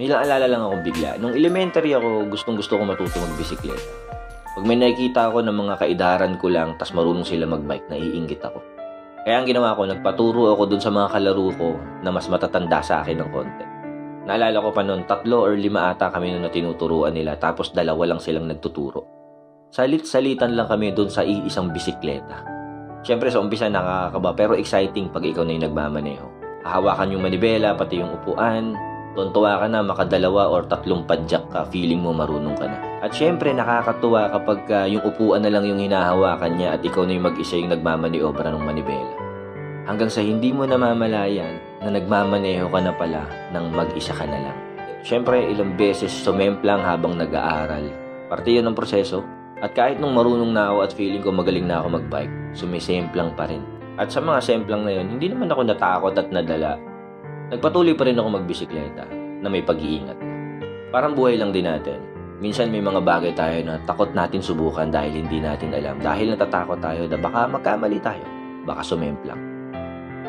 May naalala lang akong bigla. Nung elementary ako, gustong-gusto ko matuto magbisikleta. Pag may nakikita ako ng mga kaidaran ko lang, tas marunong sila magbike, naiinggit ako. Kaya ang ginawa ko, nagpaturo ako dun sa mga kalaro ko na mas matatanda sa akin ng konti. Naalala ko pa noon, 3 or 5 ata kami nung tinuturuan nila, tapos 2 lang silang nagtuturo. Salit-salitan lang kami dun sa iisang bisikleta. Siyempre sa umpisa nakakakaba, pero exciting pag ikaw na yung nagmamaneho. Hahawakan yung manibela, pati yung upuan. Tuntua ka na, makadalawa or 3 padyak ka, feeling mo marunong ka na. At syempre nakakatuwa kapag yung upuan na lang yung hinahawakan niya at ikaw na yung mag-isa yung nagmamaniobra ng manibela. Hanggang sa hindi mo namamalayan na nagmamaneho ka na pala nang mag-isa ka na lang. Syempre ilang beses sumemplang habang nag-aaral. Parte yun ng proseso. At kahit nung marunong na ako at feeling ko magaling na ako magbike, sumisemplang pa rin. At sa mga semplang na yun, hindi naman ako natakot at nadala. Nagpatuloy pa rin ako magbisikleta na may pag-iingat. Parang buhay lang din natin. Minsan may mga bagay tayo na takot natin subukan dahil hindi natin alam. Dahil natatakot tayo na baka magkamali tayo. Baka sumemplang.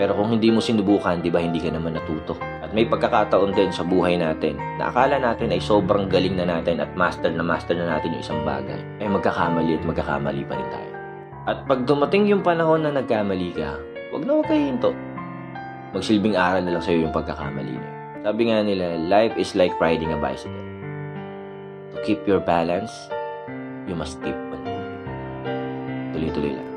Pero kung hindi mo sinubukan, di ba hindi ka naman natuto? At may pagkakataon din sa buhay natin na akala natin ay sobrang galing na natin at master na natin yung isang bagay. Eh magkakamali at magkakamali pa rin tayo. At pag dumating yung panahon na nagkamali ka, huwag kayo hinto. Magsilbing aral na lang sa'yo yung pagkakamali niyo. Sabi nga nila, life is like riding a bicycle. To keep your balance, you must keep on moving. Tuloy-tuloy lang.